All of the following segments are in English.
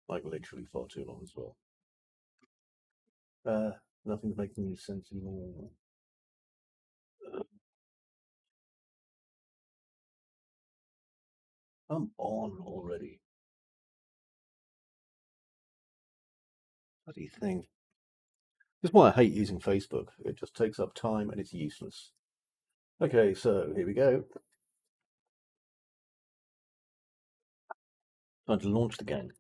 Like literally far too long as well. Nothing's making any sense anymore. I'm on already. Bloody thing. This is why I hate using Facebook. It just takes up time and it's useless. Okay, so here we go. Time to launch the game.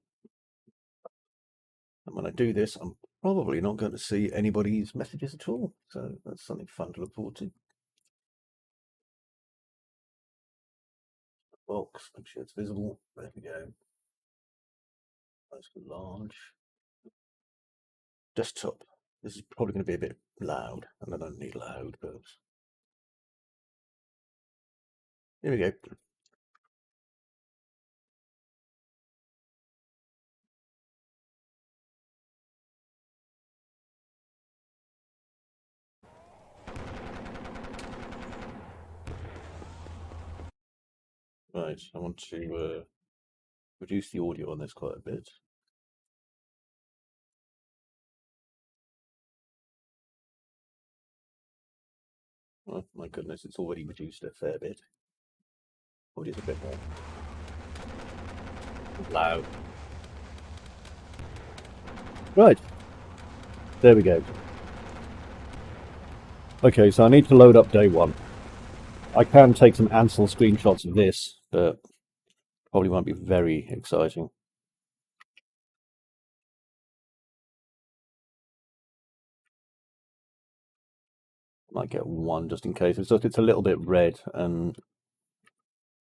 And when I do this, I'm probably not going to see anybody's messages at all. So that's something fun to look forward to. Box, make sure it's visible. There we go. Nice and large. Desktop. This is probably going to be a bit loud, and I don't need loud, but here we go. Right, I want to reduce the audio on this quite a bit. Oh my goodness, it's already reduced a fair bit. Or just a bit more. Loud. Right. There we go. Okay, so I need to load up day one. I can take some Ansel screenshots of this, but probably won't be very exciting. Might get one just in case. It's just it's a little bit red, and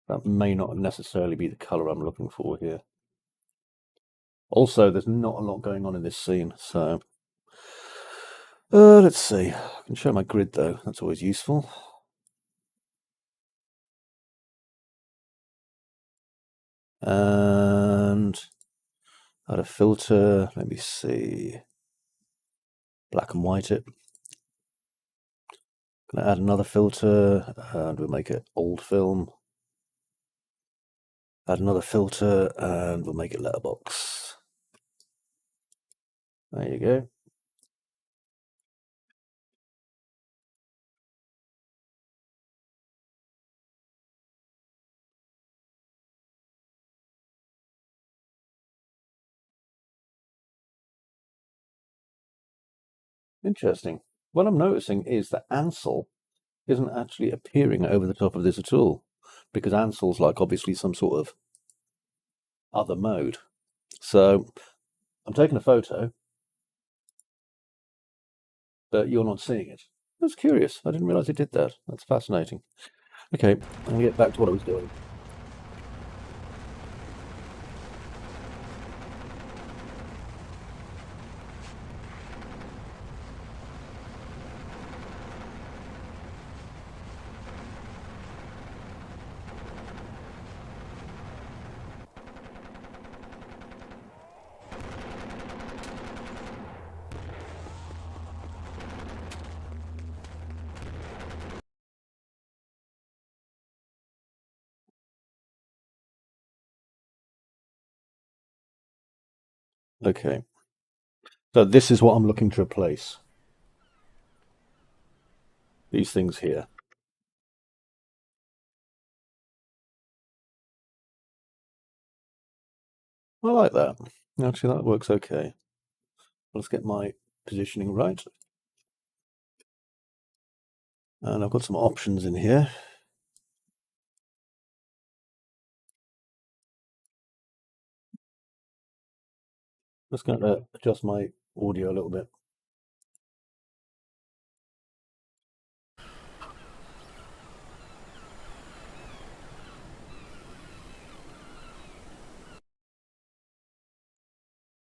that may not necessarily be the color I'm looking for here. Also, there's not a lot going on in this scene, so let's see. I can show my grid though. That's always useful. And add a filter. Let me see. Black and white it. Gonna add another filter, and we'll make it old film. Add another filter, and we'll make it letterbox. There you go. Interesting. What I'm noticing is that Ansel isn't actually appearing over the top of this at all, because Ansel's like obviously some sort of other mode. So I'm taking a photo, but you're not seeing it. That's curious. I didn't realize it did that. That's fascinating. Okay, I'm going to get back to what I was doing. Okay. So this is what I'm looking to replace. These things here. I like that. Actually, that works okay. Let's get my positioning right. And I've got some options in here. Just going to adjust my audio a little bit.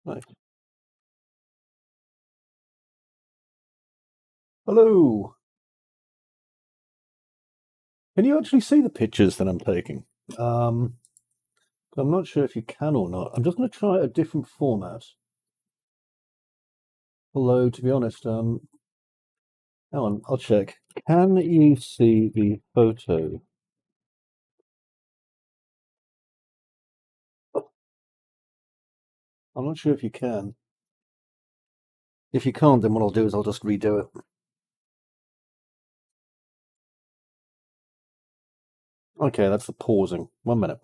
Right. Hello. Can you actually see the pictures that I'm taking? I'm not sure if you can or not. I'm just going to try a different format. Although, to be honest, hang on, I'll check. Can you see the photo? I'm not sure if you can. If you can't, then what I'll do is I'll just redo it. Okay, that's the pausing. 1 minute.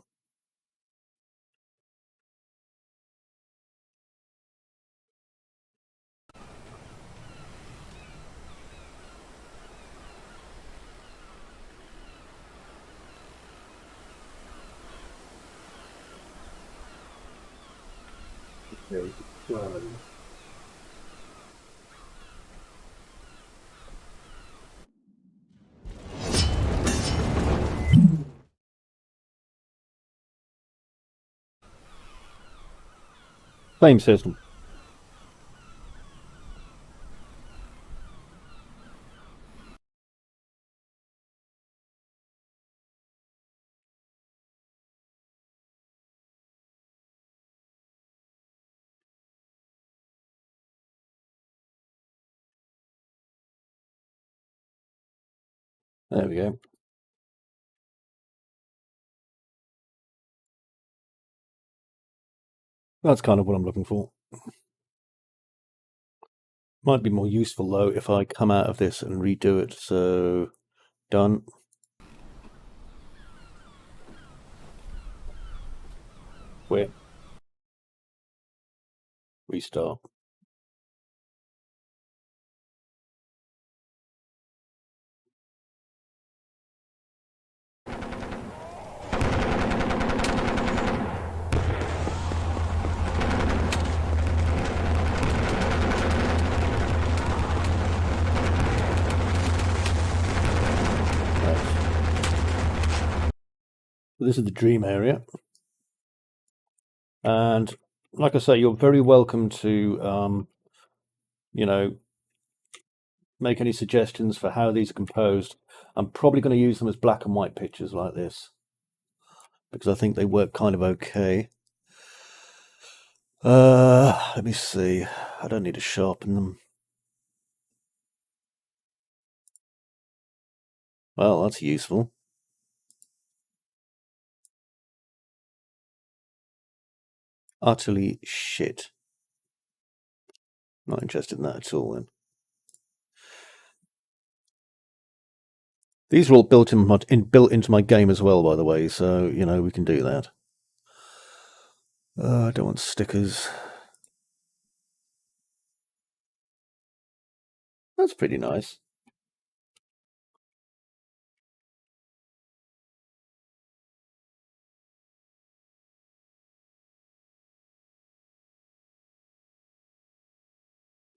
Okay. Same system. There we go. That's kind of what I'm looking for. Might be more useful though if I come out of this and redo it. So, done. Quit. Restart. This is the dream area. And like I say, you're very welcome to, make any suggestions for how these are composed. I'm probably going to use them as black and white pictures like this because I think they work kind of okay. Let me see. I don't need to sharpen them. Well, that's useful. Utterly shit. Not interested in that at all then. These are all built into my game as well, by the way, so we can do that. I don't want stickers. That's pretty nice.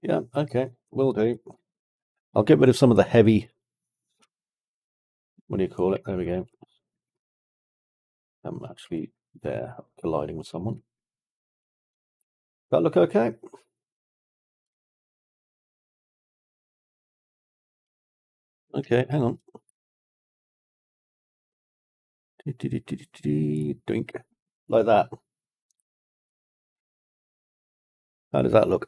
Yeah, okay, will do. I'll get rid of some of the heavy. What do you call it? There we go. I'm actually there colliding with someone. That look okay? Okay, hang on. Drink. Like that. How does that look?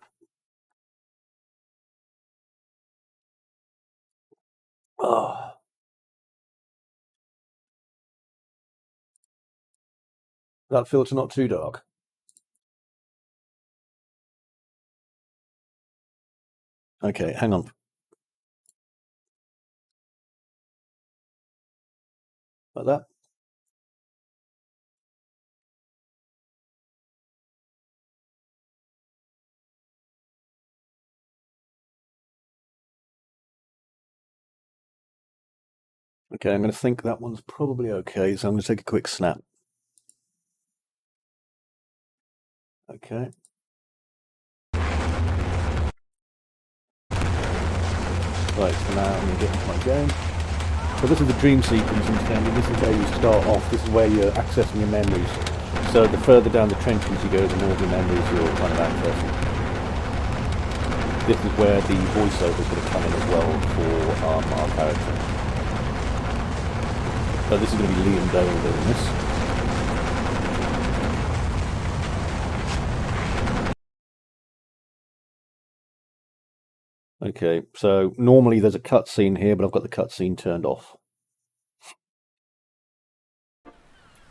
Oh. That filter not too dark. Okay, hang on. Like that. Okay, I'm going to think that one's probably okay, so I'm going to take a quick snap. Okay. Right, so now I'm going to get into my game. So this is the dream sequence instead. This is where you start off. This is where you're accessing your memories. So the further down the trenches you go, the more of your memories you're kind of accessing. This is where the voiceover is going to come in as well for our character. So this is going to be Liam Dolan doing this. Okay, so normally there's a cutscene here, but I've got the cutscene turned off.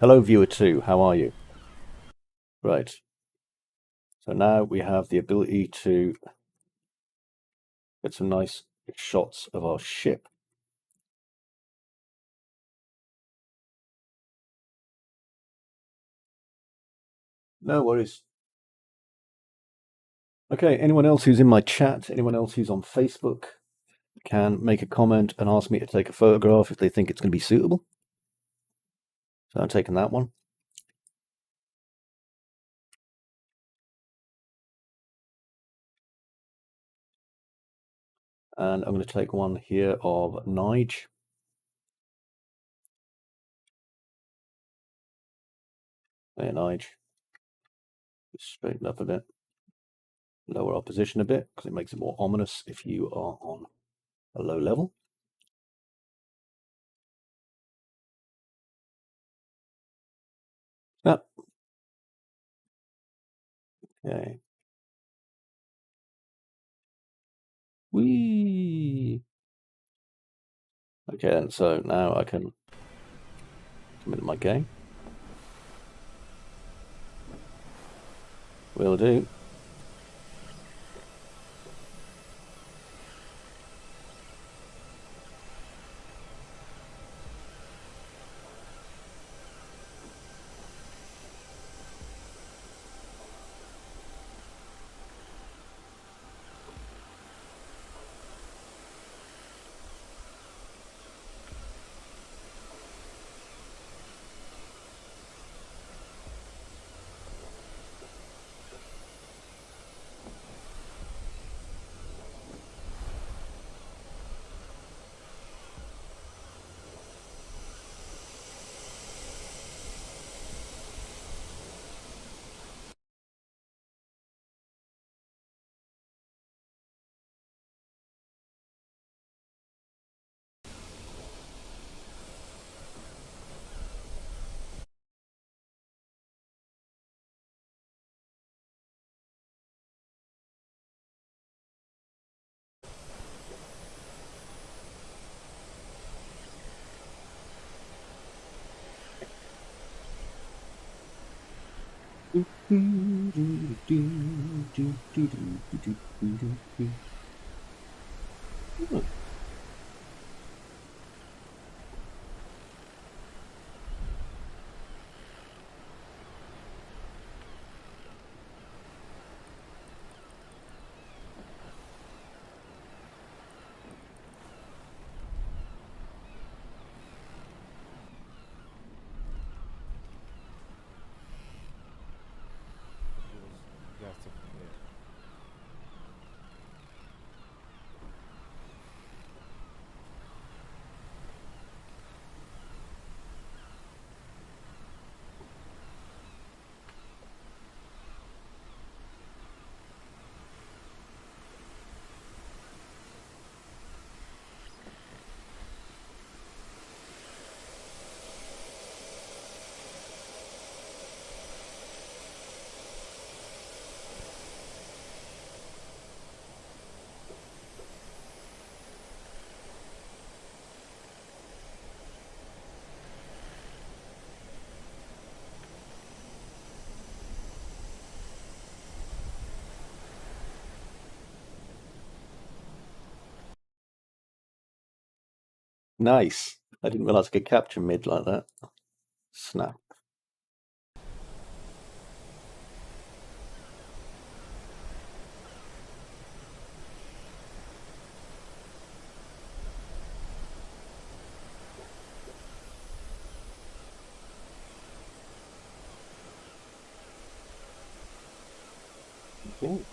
Hello, viewer 2. How are you? Right. So now we have the ability to get some nice shots of our ship. No worries. Okay, anyone else who's in my chat, anyone else who's on Facebook, can make a comment and ask me to take a photograph if they think it's going to be suitable. So I'm taking that one. And I'm going to take one here of Nige. There, Nige. Just straighten up a bit. Lower our position a bit because it makes it more ominous if you are on a low level. Snap. Okay. Whee! Okay, and so now I can come into my game. Will do. Nice. I didn't realize I could capture mid like that. Snap. Okay.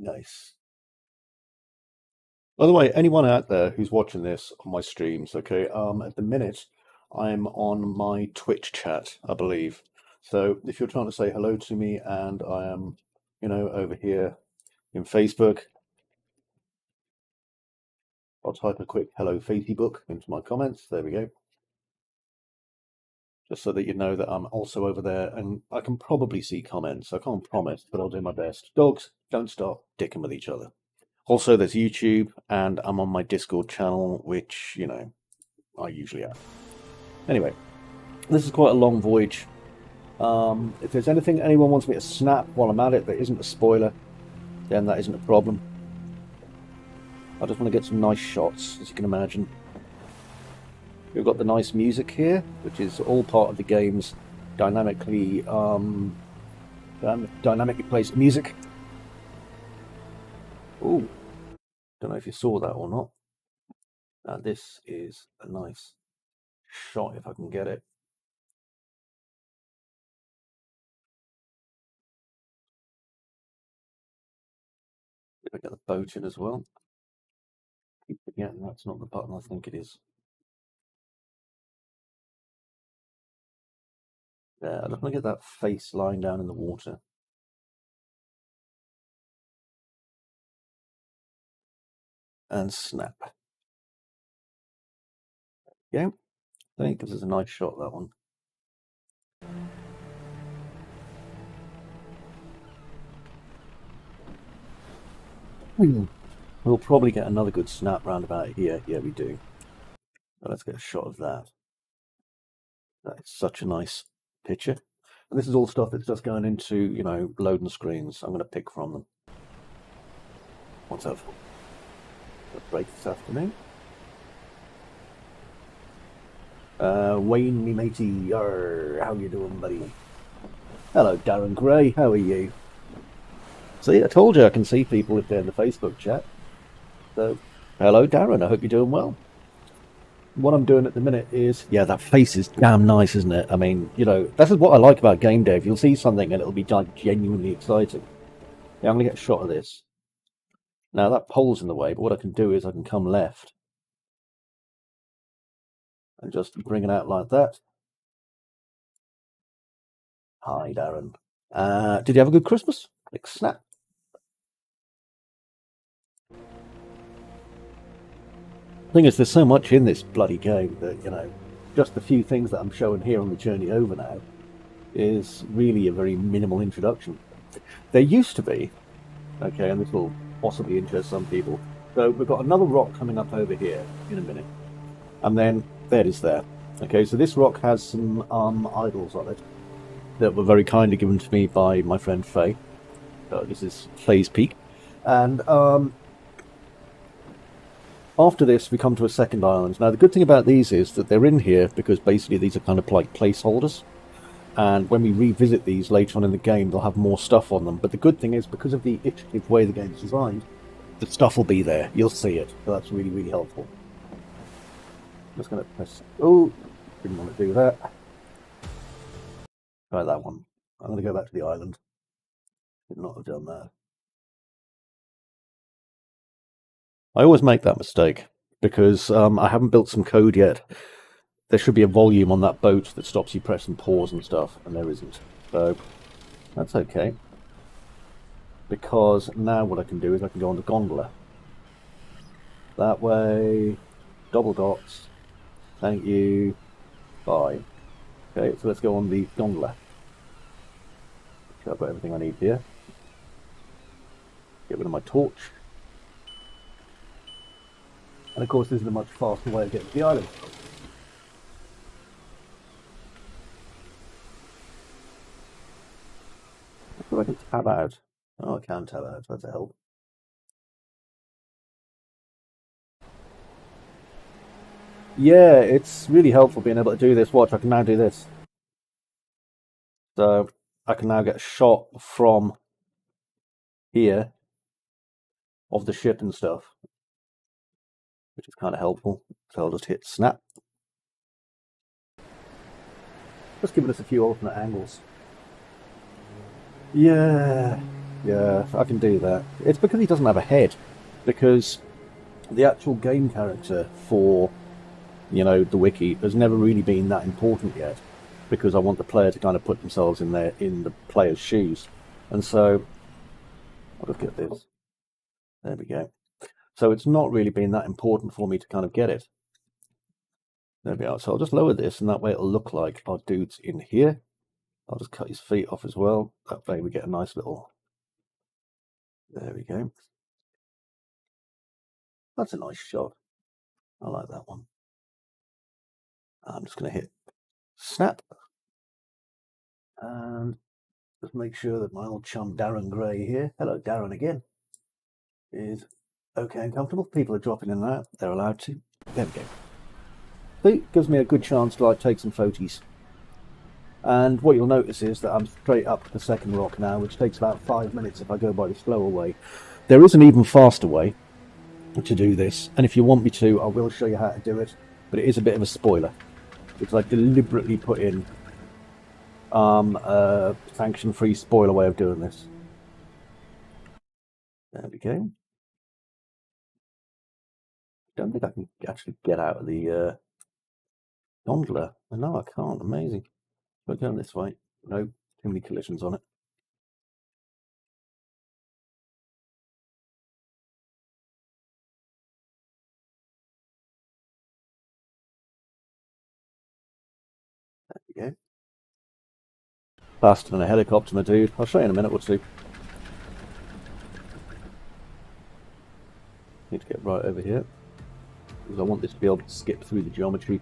Nice. By the way, anyone out there who's watching this on my streams, okay, at the minute I'm on my Twitch chat, I believe. So if you're trying to say hello to me and I am, over here in Facebook, I'll type a quick hello Facebook into my comments. There we go. Just so that you know that I'm also over there and I can probably see comments. I can't promise, but I'll do my best. Dogs, don't start dicking with each other. Also, there's YouTube, and I'm on my Discord channel, which, I usually am. Anyway, this is quite a long voyage. If there's anything anyone wants me to snap while I'm at it that isn't a spoiler, then that isn't a problem. I just want to get some nice shots, as you can imagine. We've got the nice music here, which is all part of the game's dynamically placed music. Ooh. Don't know if you saw that or not. Now this is a nice shot if I can get it. If I get the boat in as well. Keep forgetting that's not the button I think it is. There, I just want to get that face lying down in the water. And snap. Yeah, I think this is a nice shot, that one. We'll probably get another good snap round about here. Yeah, we do. But let's get a shot of that. That is such a nice picture. And this is all stuff that's just going into, loading screens. I'm going to pick from them. Once I've got a break this afternoon. Wayne, me matey, how you doing, buddy? Hello, Darren Gray, how are you? See, I told you I can see people if they're in the Facebook chat. So, hello, Darren, I hope you're doing well. What I'm doing at the minute is, yeah, that face is damn nice, isn't it? I mean, this is what I like about game dev. You'll see something and it'll be like genuinely exciting. Yeah, I'm going to get a shot of this. Now, that pole's in the way, but what I can do is I can come left and just bring it out like that. Hi, Darren. Did you have a good Christmas? Like, snap. Thing is, there's so much in this bloody game that, just the few things that I'm showing here on the journey over now, is really a very minimal introduction. There used to be, okay, and this will possibly interest some people. So we've got another rock coming up over here in a minute, and then there it is there. Okay, so this rock has some idols on it that were very kindly given to me by my friend Faye. This is Faye's Peak, and after this we come to a second island. Now the good thing about these is that they're in here because basically these are kind of like placeholders, and when we revisit these later on in the game they'll have more stuff on them. But the good thing is, because of the iterative way the game's designed, the stuff will be there, you'll see it, so that's really, really helpful. Just going to press, oh, didn't want to do that. Try that one. I'm going to go back to the island. Did not have done that. I always make that mistake because I haven't built some code yet. There should be a volume on that boat that stops you pressing pause and stuff, and there isn't. So that's okay. Because now what I can do is I can go on the gondola. That way, double dots. Thank you. Bye. Okay, so let's go on the gondola. I've got everything I need here. Get rid of my torch. And of course this is a much faster way of getting to the island. I feel like I can tab out. Oh, I can tab out, that's a help. Yeah, it's really helpful being able to do this. Watch, I can now do this. So I can now get a shot from here of the ship and stuff, which is kind of helpful. So I'll just hit snap. Just giving us a few alternate angles. Yeah, I can do that. It's because he doesn't have a head, because the actual game character for, you know, the Wickie has never really been that important yet, because I want the player to kind of put themselves in the player's shoes. And so I'll just get this. There we go. So it's not really been that important for me to kind of get it. There we are. So I'll just lower this, and that way it'll look like our dude's in here. I'll just cut his feet off as well. That way we get a nice little... There we go. That's a nice shot. I like that one. I'm just going to hit snap. And just make sure that my old chum Darren Gray here, hello Darren again, is okay and comfortable. People are dropping in and out. They're allowed to. There we go. So it gives me a good chance to like take some photos. And what you'll notice is that I'm straight up to the second rock now, which takes about 5 minutes if I go by the slower way. There is an even faster way to do this, and if you want me to, I will show you how to do it, but it is a bit of a spoiler, because I deliberately put in a sanction-free spoiler way of doing this. There we go. Don't think I can actually get out of the gondola. No, I can't. Amazing. But going this way. No, too many collisions on it. There we go. Faster than a helicopter, my dude. I'll show you in a minute or two. Need to get right over here, because I want this to be able to skip through the geometry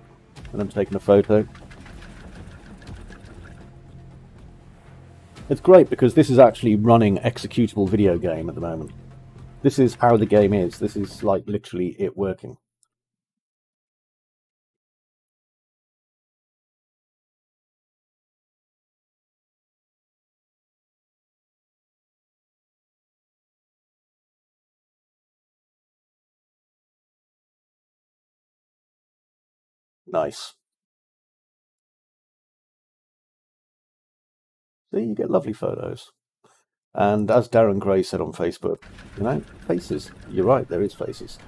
when I'm taking a photo. It's great because this is actually running executable video game at the moment. This is how the game is. This is like literally it working. Nice. See, you get lovely photos. And as Darren Gray said on Facebook, you know, faces. You're right, there is faces.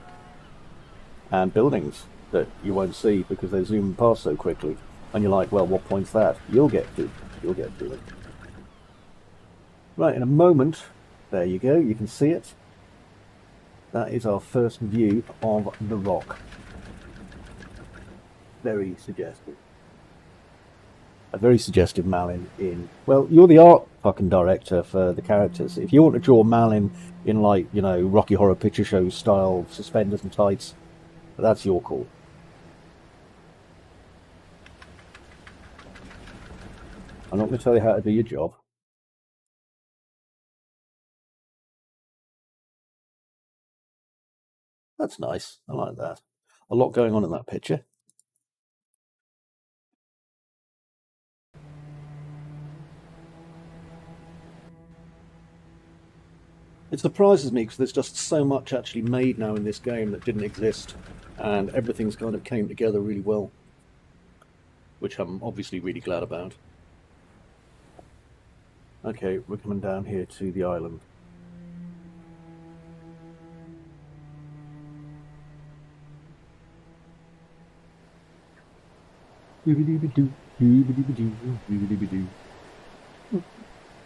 And buildings that you won't see because they zoom past so quickly. And you're like, well, what point's that? You'll get to it. Right, in a moment, there you go, you can see it. That is our first view of the rock. Very suggestive. a very suggestive Malin in. Well, you're the art fucking director for the characters. If you want to draw Malin in, like, you know, Rocky Horror Picture Show style suspenders and tights, that's your call. I'm not going to tell you how to do your job. That's nice. I like that. A lot going on in that picture. It surprises me because there's just so much actually made now in this game that didn't exist, and everything's kind of came together really well, which I'm obviously really glad about. Okay, we're coming down here to the island.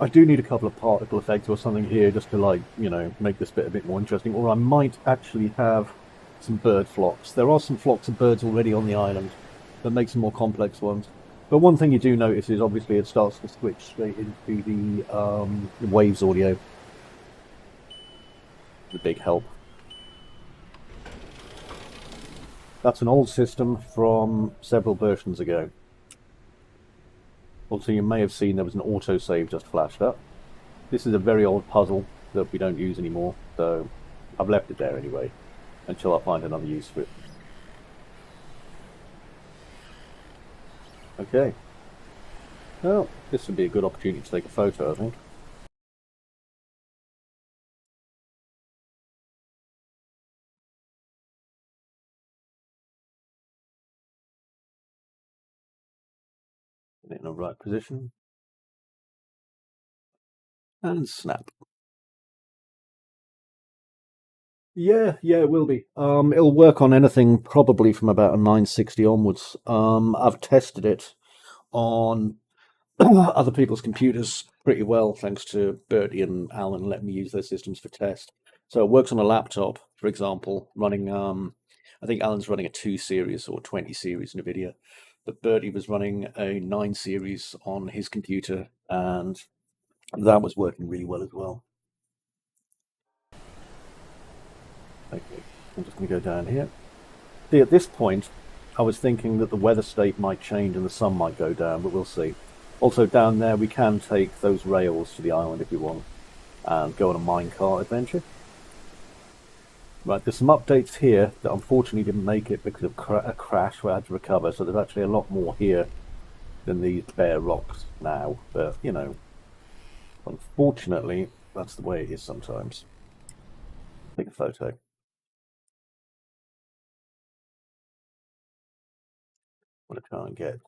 I do need a couple of particle effects or something here just to, like, you know, make this bit a bit more interesting. Or I might actually have some bird flocks. There are some flocks of birds already on the island that make some more complex ones. But one thing you do notice is obviously it starts to switch straight into the waves audio. The big help. That's an old system from several versions ago. Also, you may have seen there was an autosave just flashed up. This is a very old puzzle that we don't use anymore, so I've left it there anyway, until I find another use for it. Okay. Well, this would be a good opportunity to take a photo, I think. Get it in the right position. And snap. Yeah, it will be. It'll work on anything probably from about a 960 onwards. I've tested it on other people's computers pretty well, thanks to Bertie and Alan letting me use their systems for test. So it works on a laptop, for example, running. I think Alan's running a 2 series or 20 series NVIDIA, but Bertie was running a 9 series on his computer, and that was working really well as well. Okay, I'm just going to go down here. See, at this point, I was thinking that the weather state might change and the sun might go down, but we'll see. Also, down there, we can take those rails to the island if we want and go on a minecart adventure. Right, there's some updates here that unfortunately didn't make it because of a crash where I had to recover, so there's actually a lot more here than these bare rocks now. But, you know, unfortunately, that's the way it is sometimes. Take a photo. I'm going to try and get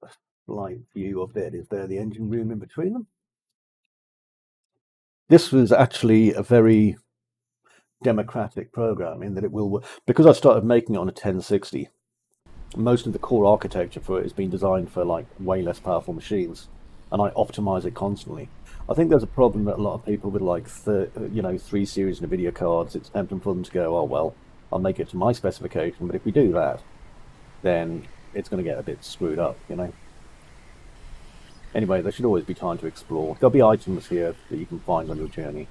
a slight view of it. Is there the engine room in between them? This was actually a very democratic program in that it will work. Because I started making it on a 1060, most of the core architecture for it has been designed for, like, way less powerful machines, and I optimize it constantly. I think there's a problem that a lot of people with, like, 3 series NVIDIA cards, it's tempting for them to go, oh well, I'll make it to my specification, but if we do that, then it's going to get a bit screwed up, you know. Anyway, there should always be time to explore. There'll be items here that you can find on your journey.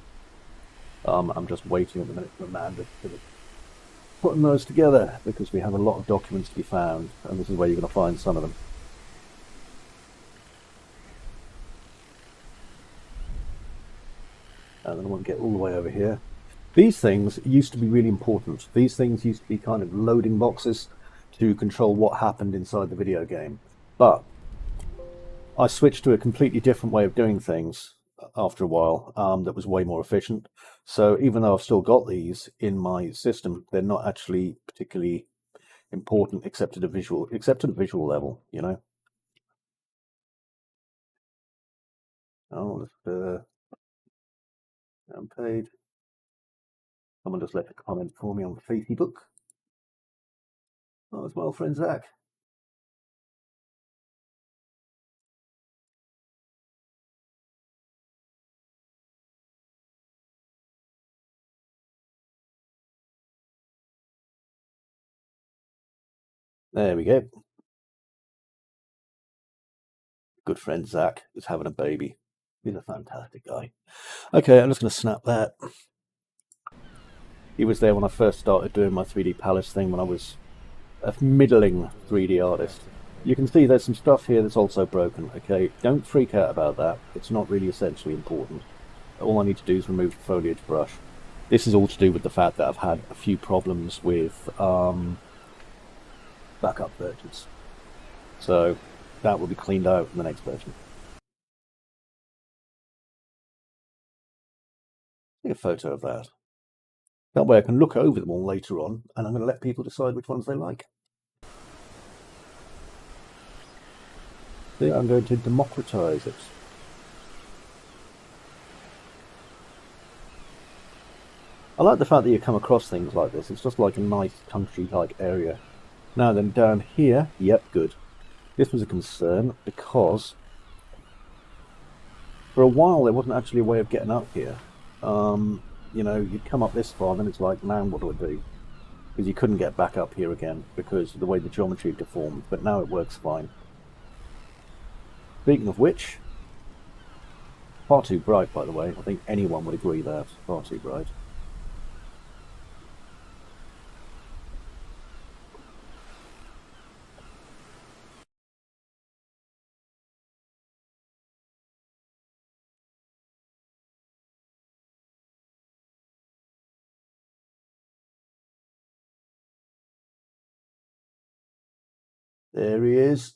I'm just waiting at the minute for Amanda to putting those together because we have a lot of documents to be found, and this is where you're going to find some of them. And then I want to get all the way over here. These things used to be really important. These things used to be kind of loading boxes to control what happened inside the video game. But I switched to a completely different way of doing things after a while that was way more efficient. So even though I've still got these in my system, they're not actually particularly important except at a visual level, you know. Oh, unpaid. Someone just left a comment for me on Facebook. Oh, it's my old friend Zach. There we go. good friend Zach is having a baby. He's a fantastic guy. Okay, I'm just going to snap that. He was there when I first started doing my 3D Palace thing when I was a middling 3D artist. You can see there's some stuff here that's also broken, okay? Don't freak out about that. It's not really essentially important. All I need to do is remove the foliage brush. This is all to do with the fact that I've had a few problems with backup versions. So that will be cleaned out in the next version. Take a photo of that. That way I can look over them all later on, and I'm going to let people decide which ones they like. See, I'm going to democratize it. I like the fact that you come across things like this. It's just like a nice country-like area. Now then, down here, yep, good. This was a concern because for a while there wasn't actually a way of getting up here. You know, you'd come up this far, then it's like, man, what do I do? Because you couldn't get back up here again because of the way the geometry deformed, but now it works fine. Speaking of which, far too bright, by the way. I think anyone would agree that. Far too bright. There he is.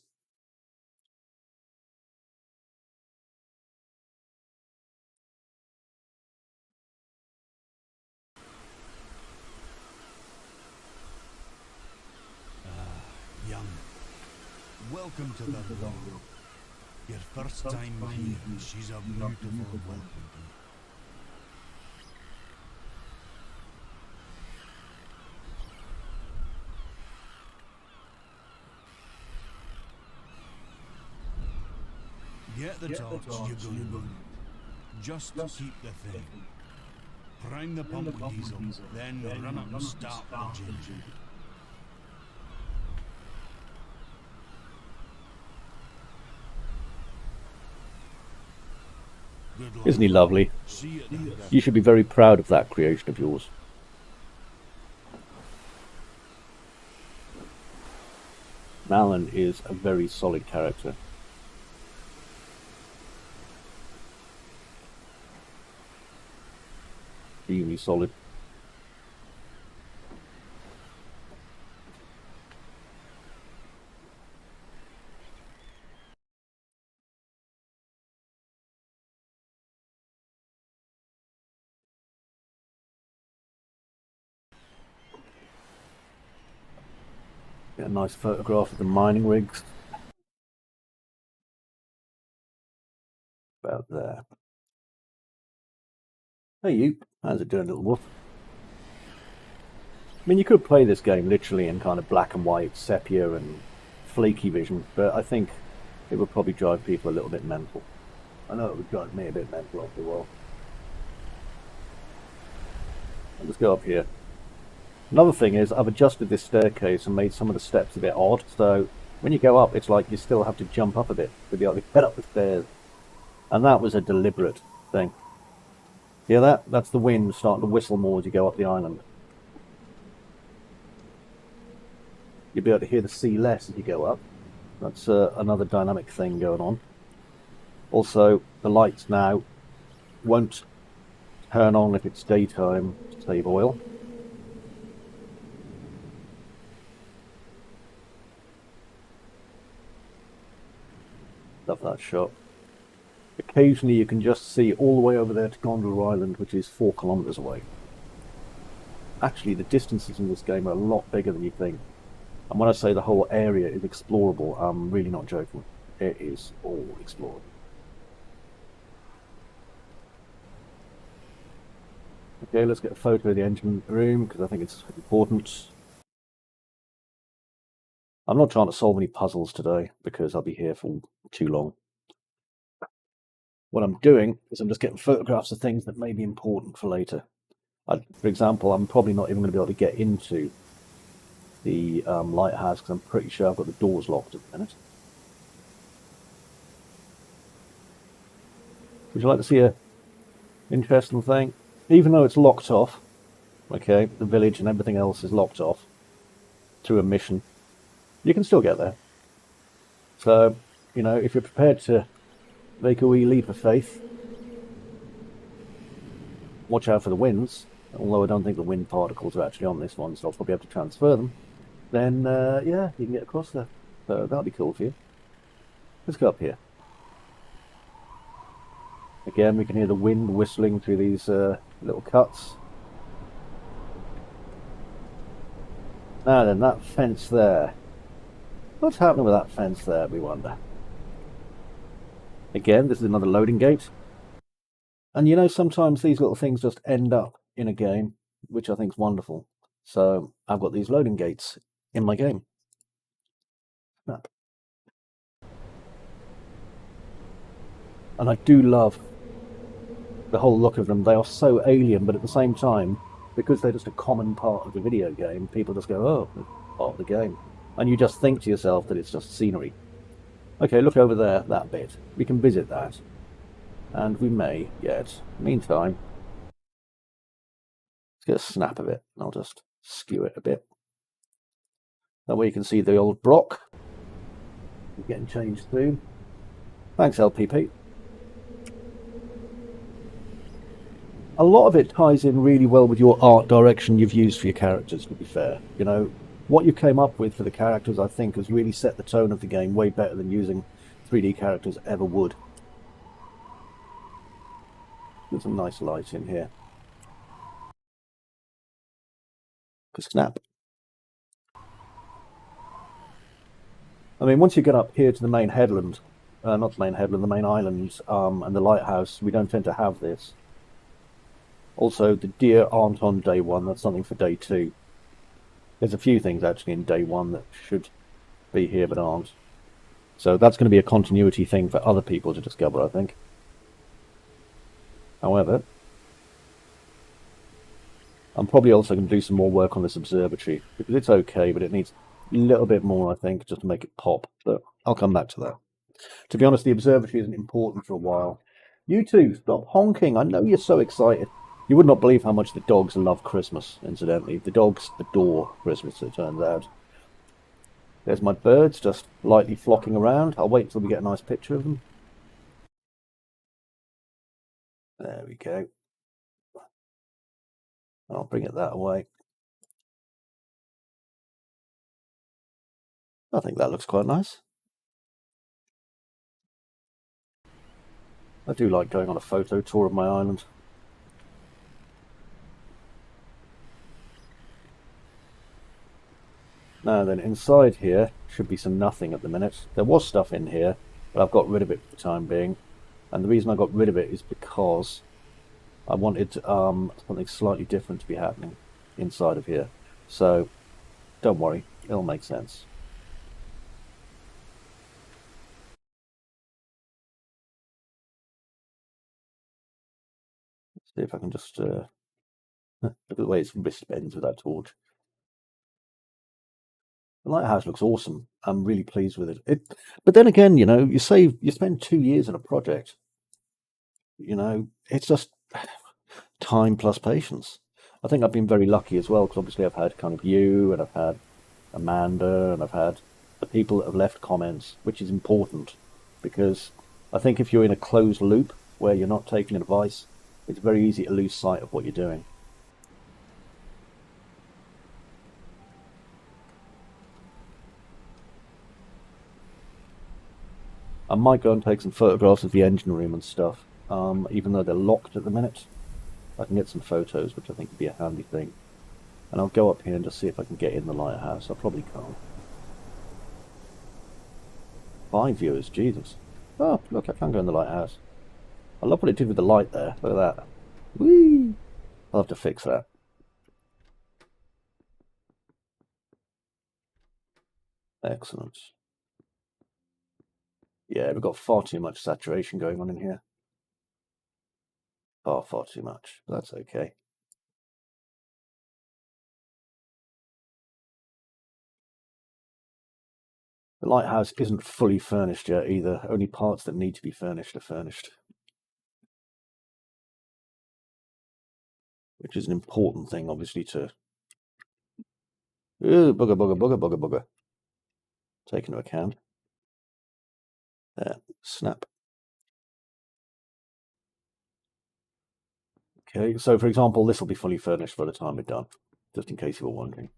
Young, welcome to the law. Your first time here, she's a beautiful welcome. Get the torch, you're gonna burn. Just keep the thing. Prime the pump with diesel, then run up and start the engine. Isn't he lovely? You should be very proud of that creation of yours. Alan is a very solid character. Extremely solid. Get a nice photograph of the mining rigs. About there. Hey you, how's it doing, little wolf? I mean, you could play this game literally in kind of black and white, sepia and flaky vision, but I think it would probably drive people a little bit mental. I know it would drive me a bit mental after a while. Let's go up here. Another thing is, I've adjusted this staircase and made some of the steps a bit odd, so when you go up, it's like you still have to jump up a bit to be able to get up the stairs. And that was a deliberate thing. Hear that? That's the wind starting to whistle more as you go up the island. You'll be able to hear the sea less as you go up. That's another dynamic thing going on. Also, the lights now won't turn on if it's daytime to save oil. Love that shot. Occasionally you can just see all the way over there to Gondola Island, which is 4 kilometers away. Actually, the distances in this game are a lot bigger than you think. And when I say the whole area is explorable, I'm really not joking. It is all explored. Okay, let's get a photo of the engine room, because I think it's important. I'm not trying to solve any puzzles today, because I'll be here for too long. What I'm doing is I'm just getting photographs of things that may be important for later. For example, I'm probably not even going to be able to get into the lighthouse because I'm pretty sure I've got the doors locked at the minute. Would you like to see a interesting thing? Even though it's locked off, okay, the village and everything else is locked off through a mission, you can still get there. So, you know, if you're prepared to make a wee leap of faith, watch out for the winds, although I don't think the wind particles are actually on this one, so I'll probably have to transfer them. Then, yeah, you can get across there. So that'll be cool for you. Let's go up here. Again, we can hear the wind whistling through these little cuts. Now then, that fence there. What's happening with that fence there, we wonder? Again, this is another loading gate. And you know, sometimes these little things just end up in a game, which I think is wonderful. So I've got these loading gates in my game. Snap. And I do love the whole look of them. They are so alien, but at the same time, because they're just a common part of the video game, people just go, oh, it's part of the game. And you just think to yourself that it's just scenery. Okay, look over there, that bit. We can visit that. And we may yet. Meantime, let's get a snap of it. I'll just skew it a bit. That way you can see the old Brock. We're getting changed soon. Thanks, LPP. A lot of it ties in really well with your art direction you've used for your characters, to be fair. You know, what you came up with for the characters, I think, has really set the tone of the game way better than using 3D characters ever would. There's some nice light in here. Snap. I mean, once you get up here to the main headland, not the main headland, the main island, and the lighthouse, we don't tend to have this. Also, the deer aren't on day one, that's something for day two. There's a few things actually in day one that should be here but aren't. So that's going to be a continuity thing for other people to discover, I think. However, I'm probably also going to do some more work on this observatory, because it's okay, but it needs a little bit more, I think, just to make it pop. But I'll come back to that. To be honest, the observatory isn't important for a while. You two, stop honking. I know you're so excited. You would not believe how much the dogs love Christmas, incidentally. The dogs adore Christmas, it turns out. There's my birds just lightly flocking around. I'll wait until we get a nice picture of them. There we go. I'll bring it that way. I think that looks quite nice. I do like going on a photo tour of my island. Now then, inside here should be some nothing at the minute. There was stuff in here, but I've got rid of it for the time being. And the reason I got rid of it is because I wanted something slightly different to be happening inside of here. So, don't worry, it'll make sense. Let's see if I can just look at the way its wrist bends with that torch. The lighthouse looks awesome. I'm really pleased with it. But then again, you know, you spend 2 years on a project. You know, it's just time plus patience. I think I've been very lucky as well, because obviously I've had kind of you, and I've had Amanda, and I've had the people that have left comments, which is important, because I think if you're in a closed loop where you're not taking advice, it's very easy to lose sight of what you're doing. I might go and take some photographs of the engine room and stuff, even though they're locked at the minute. I can get some photos, which I think would be a handy thing. And I'll go up here and just see if I can get in the lighthouse. I probably can't. 5 viewers, Jesus. Oh, look, I can go in the lighthouse. I love what it did with the light there. Look at that. Whee! I'll have to fix that. Excellent. Yeah, we've got far too much saturation going on in here. Far too much. But that's okay. The lighthouse isn't fully furnished yet either. Only parts that need to be furnished are furnished. which is an important thing, obviously, to... Ooh, bugger. Take into account. There, snap. Okay, so for example, this will be fully furnished by the time we're done, just in case you were wondering.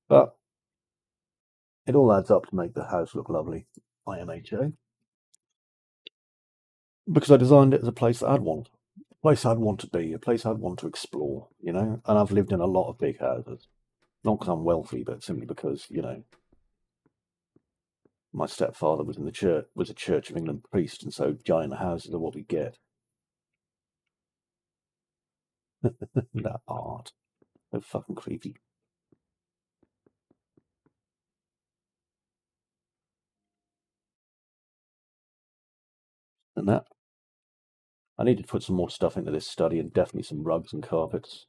But it all adds up to make the house look lovely, IMHA. Because I designed it as a place that I'd want. A place I'd want to be, a place I'd want to explore, you know? And I've lived in a lot of big houses. Not because I'm wealthy, but simply because, you know, my stepfather was in the church, was a Church of England priest, and so giant houses are what we get. That art. So fucking creepy. And that. I need to put some more stuff into this study and definitely some rugs and carpets.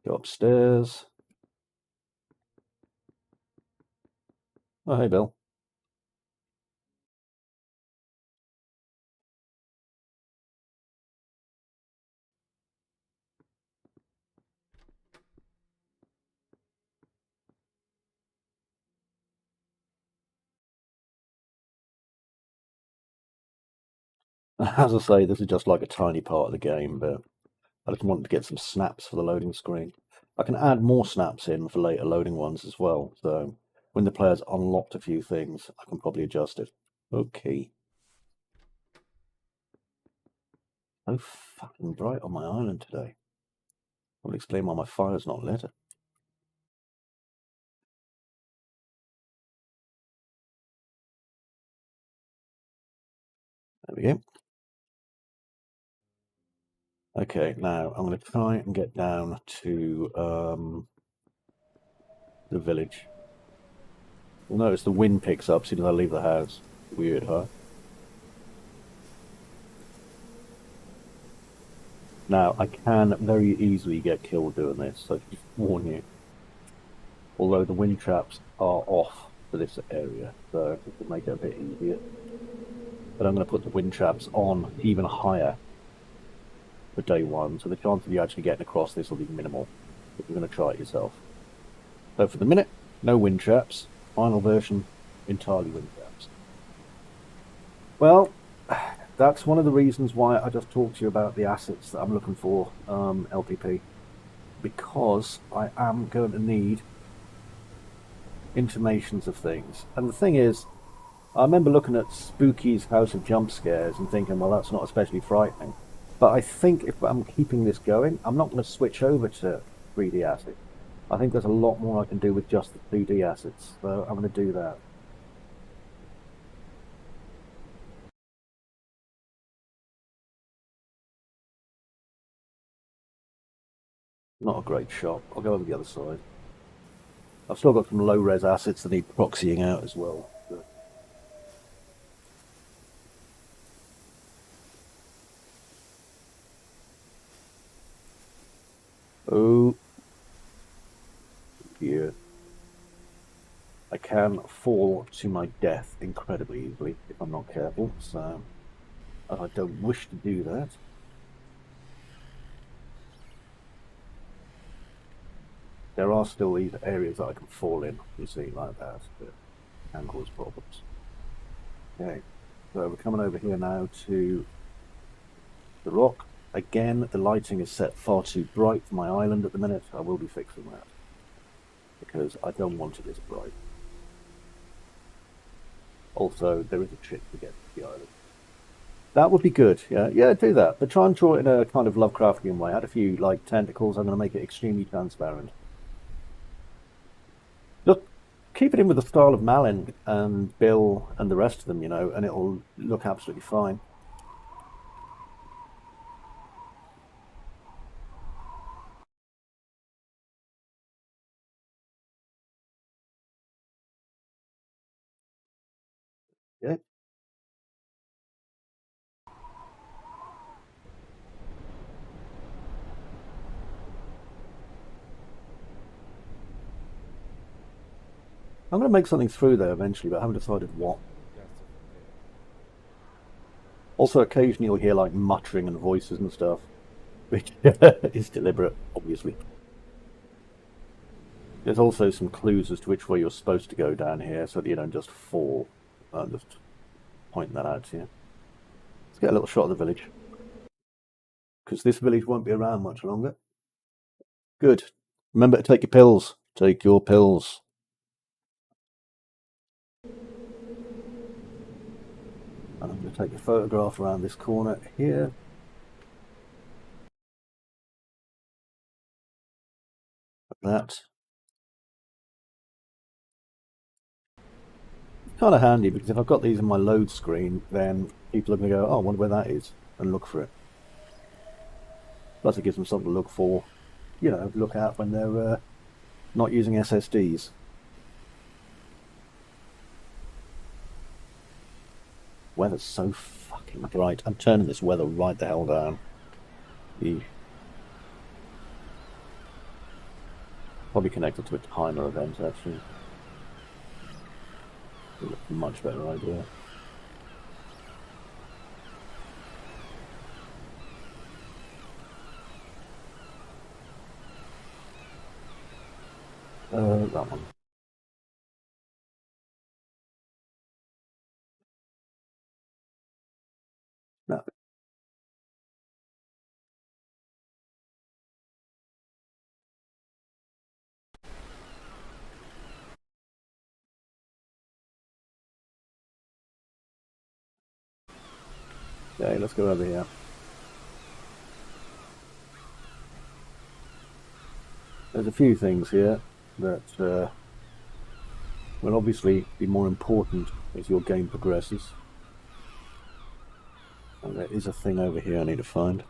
Go upstairs. Oh, hey, Bill. As I say, this is just like a tiny part of the game, but I just wanted to get some snaps for the loading screen. I can add more snaps in for later loading ones as well, so when the player's unlocked a few things, I can probably adjust it. Okay. So fucking bright on my island today. That will explain why my fire's not lit. There we go. Okay, now I'm going to try and get down to the village. You'll notice the wind picks up as soon as I leave the house. Weird, huh? Now, I can very easily get killed doing this, so just warn you. Although the wind traps are off for this area, so it will make it a bit easier. But I'm going to put the wind traps on even higher for day one, so the chance of you actually getting across this will be minimal if you're going to try it yourself. So for the minute, no wind traps. Final version, entirely wind traps. Well, that's one of the reasons why I just talked to you about the assets that I'm looking for, LPP. Because I am going to need intimations of things. And the thing is, I remember looking at Spooky's House of Jump Scares and thinking, well, that's not especially frightening. But I think if I'm keeping this going, I'm not going to switch over to 3D assets. I think there's a lot more I can do with just the 2D assets, so I'm going to do that. Not a great shot. I'll go over the other side. I've still got some low-res assets that need proxying out as well. But... oh, dear. I can fall to my death incredibly easily if I'm not careful, so I don't wish to do that. There are still these areas that I can fall in, you see, like that, but can cause problems. Okay, so we're coming over here now to the rock. Again, the lighting is set far too bright for my island at the minute. I will be fixing that because I don't want it this bright. Also, there is a trick to get to the island. That would be good, yeah. Yeah, do that. But try and draw it in a kind of Lovecraftian way. Add a few, like, tentacles. I'm going to make it extremely transparent. Just keep it in with the style of Malin and Bill and the rest of them, you know, and it'll look absolutely fine. Yeah. I'm going to make something through there eventually, but I haven't decided what. Also, occasionally you'll hear like muttering and voices and stuff, which is deliberate, obviously. There's also some clues as to which way you're supposed to go down here, so that you don't just fall. I'll just point that out to you. Let's get a little shot of the village, because this village won't be around much longer. Good. Remember to take your pills. Take your pills. And I'm going to take a photograph around this corner here. Like that. It's kind of handy, because if I've got these in my load screen, then people are going to go, oh, I wonder where that is, and look for it. Plus it gives them something to look for, you know, look out when they're not using SSDs. Weather's so fucking bright. I'm turning this weather right the hell down. Probably connected to a timer event, actually. Much better idea. That one. No. Okay, let's go over here. There's a few things here that will obviously be more important as your game progresses. And there is a thing over here I need to find.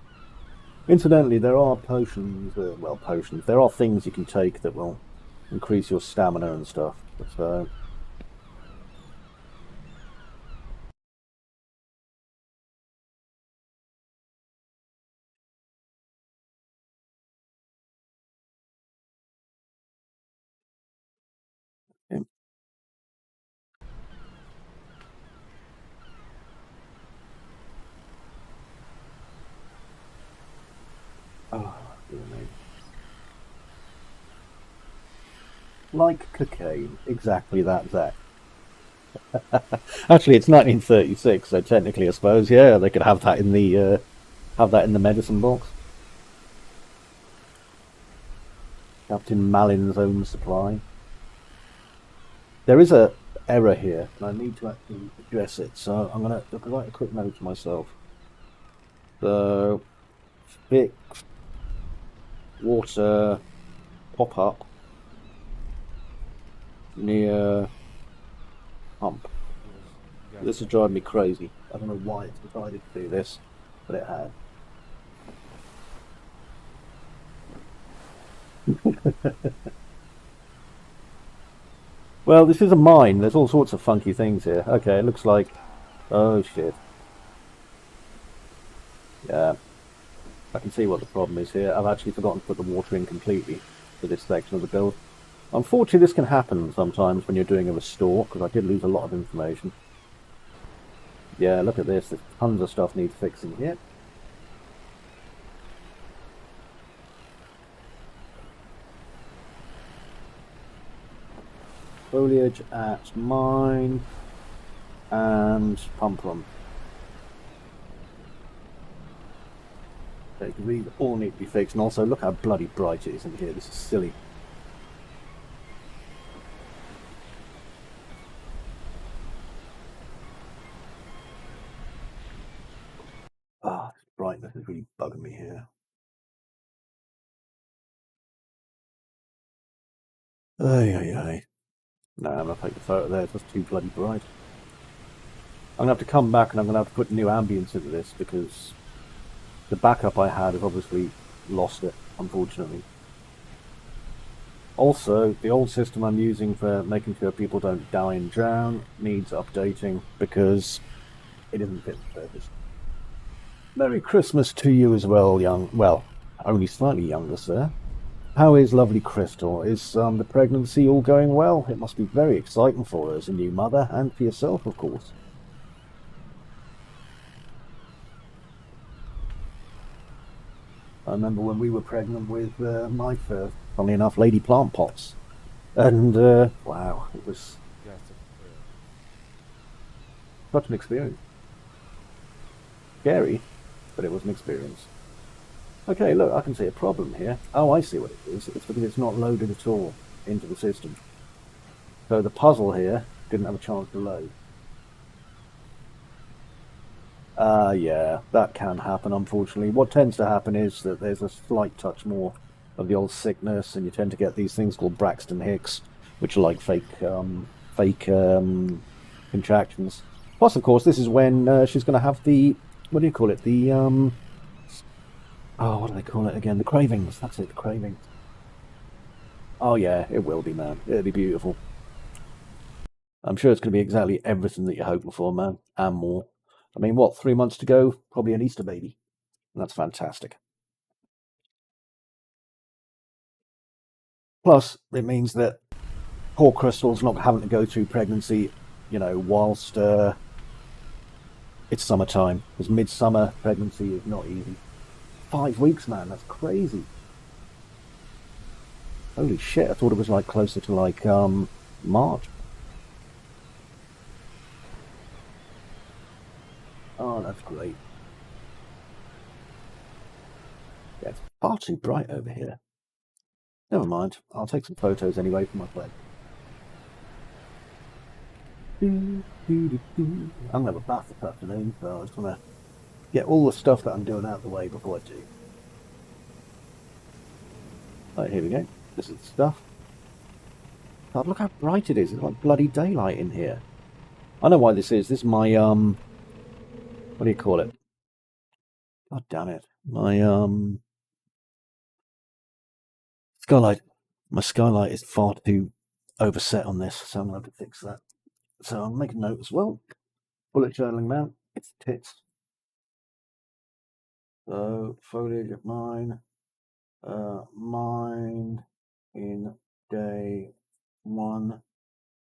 Incidentally, there are potions, well, potions. There are things you can take that will increase your stamina and stuff. So, yeah. Oh, dear me. Like cocaine, exactly that, Zach. Actually, it's 1936, so technically, I suppose, yeah, they could have that in the medicine box. Captain Malin's own supply. There is a error here, and I need to actually address it. So I'm going to write a quick note to myself. So, fix water pop up near pump. This is driving me crazy. I don't know why it's decided to do this, but it has. Well, this is a mine. There's all sorts of funky things here. Okay, it looks like... Oh, shit. Yeah. I can see what the problem is here. I've actually forgotten to put the water in completely for this section of the build. Unfortunately, this can happen sometimes when you're doing a restore, because I did lose a lot of information. Yeah, look at this. There's tons of stuff needs fixing here. Foliage at mine and pump room. Okay, these all need to be fixed, and also look how bloody bright it is in here. This is silly. Ah, this brightness is really bugging me here. Ay, ay, ay. No, I'm going to take the photo there. It's just too bloody bright. I'm going to have to come back and I'm going to have to put new ambience into this because the backup I had has obviously lost it, unfortunately. Also, the old system I'm using for making sure people don't die and drown needs updating because it isn't fit for purpose. Merry Christmas to you as well, only slightly younger, sir. How is lovely Crystal? Is the pregnancy all going well? It must be very exciting for her as a new mother, and for yourself, of course. I remember when we were pregnant with my first, funnily enough, lady plant pots. And wow, it was such an experience. Scary, but it was an experience. Okay, look, I can see a problem here. Oh, I see what it is. It's because it's not loaded at all into the system. So the puzzle here didn't have a chance to load. Yeah, that can happen, unfortunately. What tends to happen is that there's a slight touch more of the old sickness, and you tend to get these things called Braxton Hicks, which are like fake contractions. Plus, of course, this is when she's going to have the, what do you call it? Oh, what do they call it again? The cravings. That's it, the cravings. Oh, yeah, it will be, man. It'll be beautiful. I'm sure it's going to be exactly everything that you're hoping for, man, and more. I mean, what, 3 months to go? Probably an Easter baby. And that's fantastic. Plus, it means that poor Crystal's not having to go through pregnancy, whilst it's summertime. Because midsummer pregnancy is not easy. 5 weeks, man, that's crazy. Holy shit, I thought it was like closer to like March. Oh, that's great. Yeah, it's far too bright over here. Never mind. I'll take some photos anyway for my bed. I'm gonna have a bath this afternoon, so I just wanna get all the stuff that I'm doing out of the way before I do. Right, here we go. This is the stuff. God, look how bright it is. It's like bloody daylight in here. I know why this is. This is my what do you call it? God damn it. My skylight. My skylight is far too overset on this, so I'm gonna have to fix that. So I'll make a note as well. Bullet journaling, man. It's tits. So foliage of mine. Mine in day one.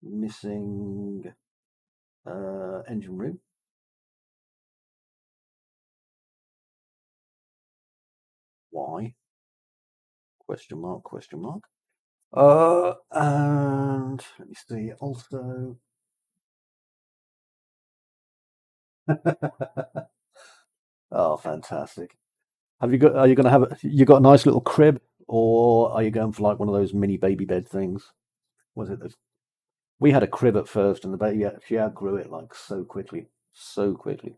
Missing engine room. Why? Question mark, question mark. And let me see. Also, oh, fantastic! Have you got? Are you going to have? You got a nice little crib, or are you going for like one of those mini baby bed things? Was it? We had a crib at first, and the baby she outgrew it like so quickly, so quickly.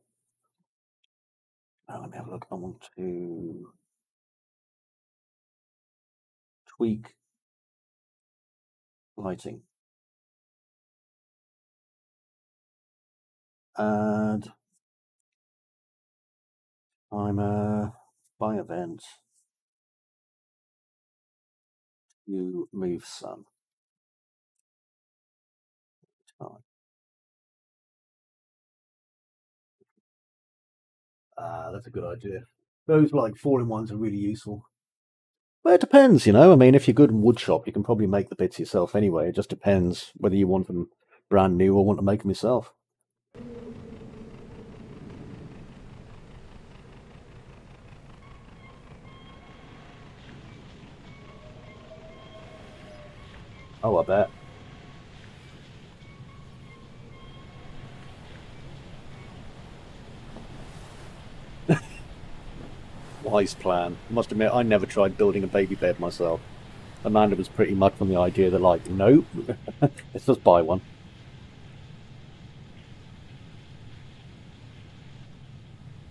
Now let me have a look. I want to tweak lighting. Add timer by event. You move some. That's a good idea. Those like 4-in-1s are really useful. Well, it depends, I mean, if you're good in wood shop, you can probably make the bits yourself anyway. It just depends whether you want them brand new or want to make them yourself. Oh, I bet. Wise plan. I must admit, I never tried building a baby bed myself. Amanda was pretty much on the idea that, like, nope, let's just buy one.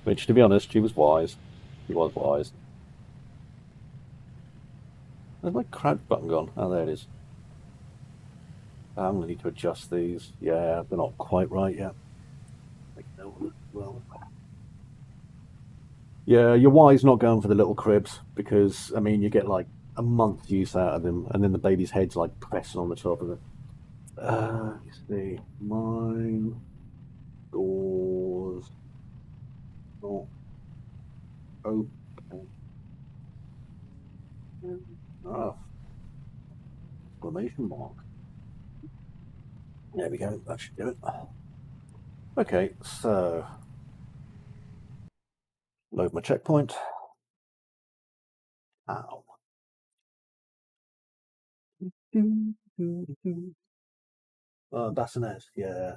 Which, to be honest, she was wise. She was wise. Where's my crouch button gone? Oh, there it is. I'm going to need to adjust these. Yeah, they're not quite right yet. Well, yeah, you're wise not going for the little cribs because, I mean, you get like a month's use out of them, and then the baby's head's like pressing on the top of it. Let's see. Mine doors not open. Ah, exclamation mark. There we go. That should do it. Okay, so load my checkpoint. Ow. Bassinet, yeah.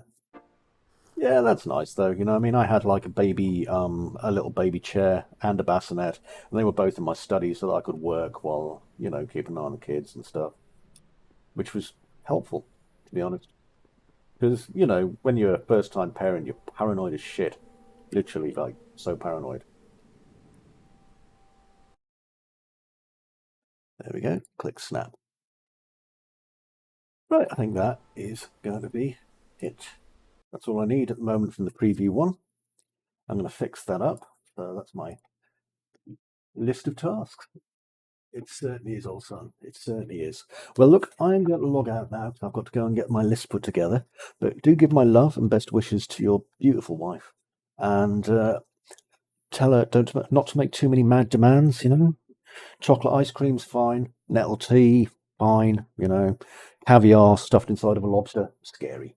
Yeah, that's nice though. You know, I mean, I had like a little baby chair and a bassinet, and they were both in my study so that I could work while, keeping an eye on the kids and stuff, which was helpful, to be honest. Because, when you're a first time parent, you're paranoid as shit. Literally, like, so paranoid. There we go. Click snap. Right, I think that is going to be it. That's all I need at the moment from the preview one. I'm going to fix that up. So that's my list of tasks. It certainly is, old son. It certainly is. Well, look, I'm going to log out now. I've got to go and get my list put together. But do give my love and best wishes to your beautiful wife, and tell her not to make too many mad demands. Chocolate ice cream's fine. Nettle tea, fine. Caviar stuffed inside of a lobster, scary.